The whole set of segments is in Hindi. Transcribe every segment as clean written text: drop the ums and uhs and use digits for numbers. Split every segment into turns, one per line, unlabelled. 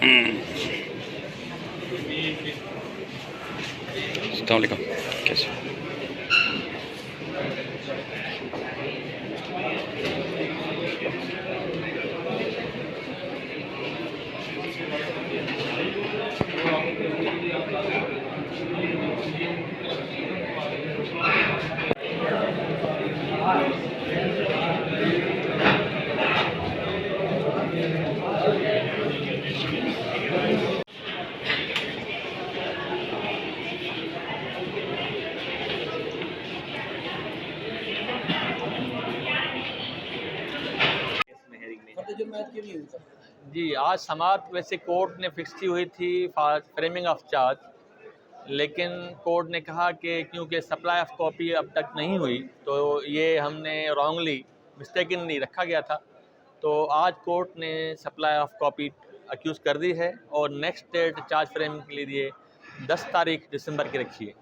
अस्सलाम वालेकुम। कैसे?
जी, आज समाअत वैसे कोर्ट ने फिक्स की हुई थी फॉर फ्रेमिंग ऑफ चार्ज, लेकिन कोर्ट ने कहा कि क्योंकि सप्लाई ऑफ कॉपी अब तक नहीं हुई तो ये हमने रॉन्गली मिस्टेकनली रखा गया था। तो आज कोर्ट ने सप्लाई ऑफ कॉपी अक्यूज़ कर दी है और नेक्स्ट डेट चार्ज फ्रेमिंग के लिए 10 तारीख दिसंबर की रखी है।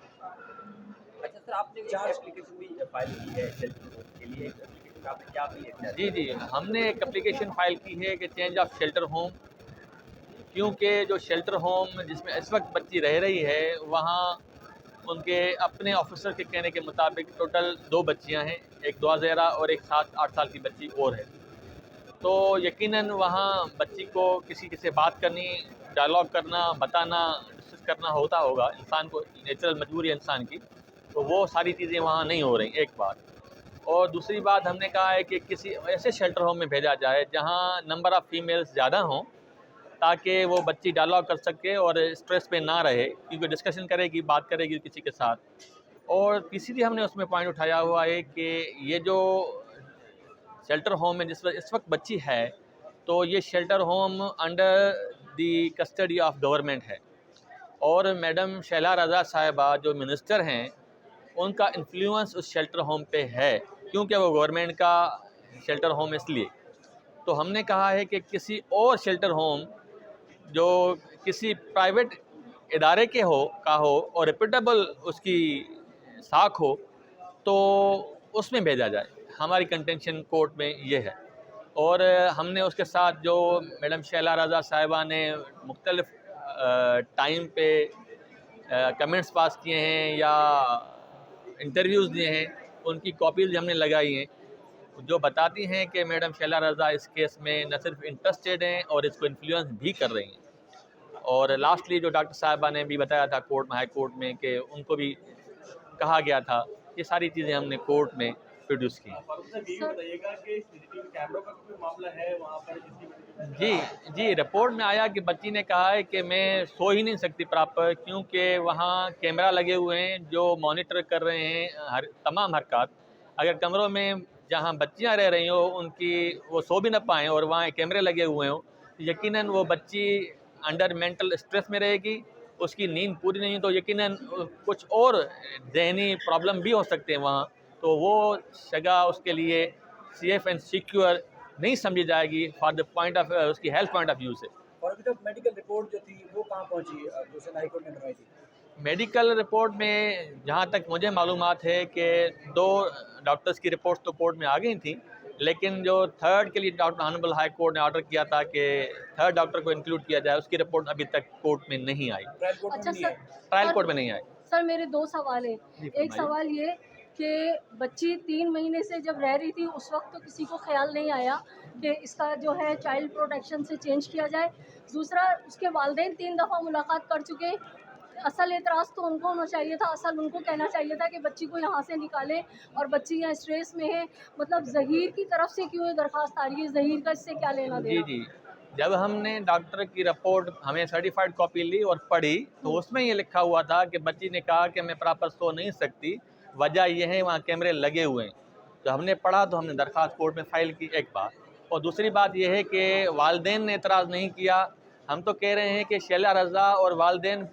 अच्छा सर, आपने चार्ज एप्लीकेशन भी फाइल की है शेल्टर होम के लिए, एप्लीकेशन आपने क्या भी है?
जी, हमने एक एप्लीकेशन फ़ाइल की है कि चेंज ऑफ शेल्टर होम, क्योंकि जो शेल्टर होम जिसमें इस वक्त बच्ची रह रही है वहाँ उनके अपने ऑफिसर के कहने के मुताबिक टोटल 2 बच्चियां हैं, एक दुआज़ेरा और एक 7-8 साल की बच्ची और है। तो यकीनन वहाँ बच्ची को किसी से बात करनी, डायलॉग करना, बताना, डिस्कस करना होता होगा, इंसान को नेचुरल मजबूरी है इंसान की, तो वो सारी चीज़ें वहाँ नहीं हो रही, एक बात। और दूसरी बात हमने कहा है कि किसी ऐसे शेल्टर होम में भेजा जाए जहाँ नंबर ऑफ़ फीमेल्स ज़्यादा हों, ताकि वो बच्ची डायलॉग कर सके और स्ट्रेस पे ना रहे, क्योंकि डिस्कशन करेगी, बात करेगी किसी के साथ। और तीसरी हमने उसमें पॉइंट उठाया हुआ है कि ये जो शेल्टर होम में इस वक्त बच्ची है, तो ये shelter home under the custody of government है और मैडम शैला रज़ा साहिबा जो मिनिस्टर हैं, उनका इन्फ्लुएंस उस शेल्टर होम पे है, क्योंकि वो गवर्नमेंट का शेल्टर होम इसलिए। तो हमने कहा है कि किसी और शेल्टर होम जो किसी प्राइवेट इदारे के हो और रेप्यूटेबल उसकी साख हो, तो उसमें भेजा जाए। हमारी कंटेंशन कोर्ट में ये है। और हमने उसके साथ जो मैडम शैला रज़ा साहिबा ने मुख्तलिफ टाइम पे कमेंट्स पास किए हैं या इंटरव्यूज़ दिए हैं, उनकी कॉपीज़ हमने लगाई हैं, जो बताती हैं कि मैडम शैला रज़ा इस केस में न सिर्फ इंटरेस्टेड हैं और इसको इन्फ्लुएंस भी कर रही हैं। और लास्टली जो डॉक्टर साहिबा ने भी बताया था कोर्ट में, हाई कोर्ट में, कि उनको भी कहा गया था, ये सारी चीज़ें हमने कोर्ट में प्रोड्यूस की। जी, रिपोर्ट में आया कि बच्ची ने कहा है कि मैं सो ही नहीं सकती प्रॉपर, क्योंकि वहाँ कैमरा लगे हुए हैं जो मॉनिटर कर रहे हैं तमाम हरकत। अगर कमरों में जहाँ बच्चियाँ रह रही हो उनकी वो सो भी ना पाएँ और वहाँ कैमरे लगे हुए हों, यकीनन वो बच्ची अंडर मेंटल स्ट्रेस में रहेगी, उसकी नींद पूरी नहीं, तो यकीनन कुछ और ज़हनी प्रॉब्लम भी हो सकते हैं वहाँ। तो वो जगह उसके लिए सेफ एंड सिक्योर नहीं समझी जाएगी फॉर द पॉइंट ऑफ उसकी हेल्थ पॉइंट ऑफ व्यू से।
और अभी तक मेडिकल रिपोर्ट जो थी वो कहाँ पहुँची, जो सेना हाई कोर्ट ने बनवाई थी?
मेडिकल रिपोर्ट में जहाँ तक मुझे मालूमात है कि 2 डॉक्टर्स की रिपोर्ट्स तो कोर्ट में आ गई थी, लेकिन जो थर्ड के लिए डॉक्टर ऑनरेबल हाई कोर्ट ने ऑर्डर किया था कि थर्ड डॉक्टर को इंक्लूड किया जाए, उसकी रिपोर्ट अभी तक कोर्ट में नहीं आई।
ट्रायल कोर्ट में
अच्छा
नहीं
सर,
है?
ट्रायल कोर्ट में नहीं आई।
सर मेरे 2 सवाल हैं।
जी,
एक
फरमाइए।
सवाल ये कि बच्ची 3 महीने से जब रह रही थी उस वक्त तो किसी को ख्याल नहीं आया कि इसका जो है चाइल्ड प्रोटेक्शन से चेंज किया जाए। दूसरा, उसके वालिदैन 3 दफ़ा मुलाकात कर चुके। असल एतराज़ तो उनको होना चाहिए था, असल उनको कहना चाहिए था कि बच्ची को यहाँ से निकालें और बच्ची यहाँ स्ट्रेस में है। मतलब ज़हीर की तरफ से क्यों ये दरख्वास्त आ रही है? ज़हीर का इससे क्या लेना देना?
जी, जब हमने डॉक्टर की रिपोर्ट हमें सर्टिफाइड कॉपी ली और पढ़ी, तो उसमें ये लिखा हुआ था कि बच्ची ने कहा कि मैं प्रॉपर सो नहीं सकती, वजह यह है वहाँ कैमरे लगे हुए हैं। तो हमने पढ़ा तो हमने दरख्वास्त कोर्ट में फ़ाइल की, एक बात। और दूसरी बात यह है कि वालिदैन ने एतराज़ नहीं किया। हम तो कह रहे हैं कि शैला रज़ा और वालिदैन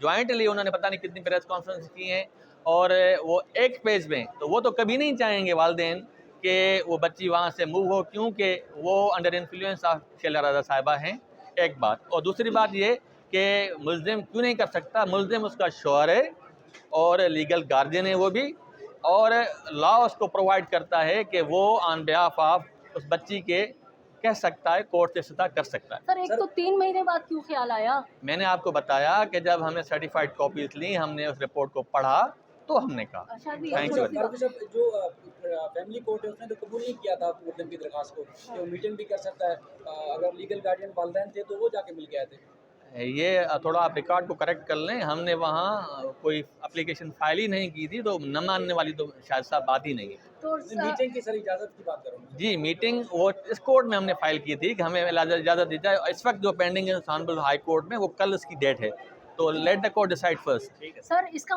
जॉइंटली उन्होंने पता नहीं कितनी प्रेस कॉन्फ्रेंस की हैं, और वो एक पेज में, तो वो तो कभी नहीं चाहेंगे वालिदैन कि वो बच्ची वहाँ से मूव हो, क्योंकि वो अंडर इन्फ्लुएंस ऑफ शैला रज़ा साहिबा हैं, एक बात। और दूसरी बात ये कि मुल्ज़िम क्यों नहीं कर सकता, मुल्ज़िम उसका शौहर है और लीगल गार्जियन है वो भी, और लॉ उसको प्रोवाइड करता है कि वो ऑन बिहाफ ऑफ उस बच्ची के कह सकता है, कोर्ट से सता कर सकता है।
सर एक तो 3 महीने बाद क्यों ख्याल आया?
मैंने आपको बताया कि जब हमने सर्टिफाइड कॉपीज ली, हमने उस रिपोर्ट को पढ़ा, तो हमने कहा।
अच्छा भी
Thank you.
जो फैमिली कोर्ट है उसने तो कबूल नहीं किया था मुकदमे की दरखास्त को कि वो मीटिंग भी कर सकता है। अगर लीगल गार्डियन वालिदैन थे तो वो जाके मिल गए थे।
ये थोड़ा आप रिकॉर्ड को करेक्ट कर लें, हमने वहाँ कोई एप्लीकेशन फाइल ही नहीं की थी, तो न मानने वाली तो शायद साहब बात ही नहीं है।
तो
मीटिंग की सर इजाज़त की बात करूँ
जी, मीटिंग वो इस कोर्ट में हमने फाइल की थी कि हमें इजाज़त दी जाए। इस वक्त जो पेंडिंग है ऑनरेबल हाई कोर्ट में, वो कल इसकी डेट है, तो let the court decide first.
Sir इसका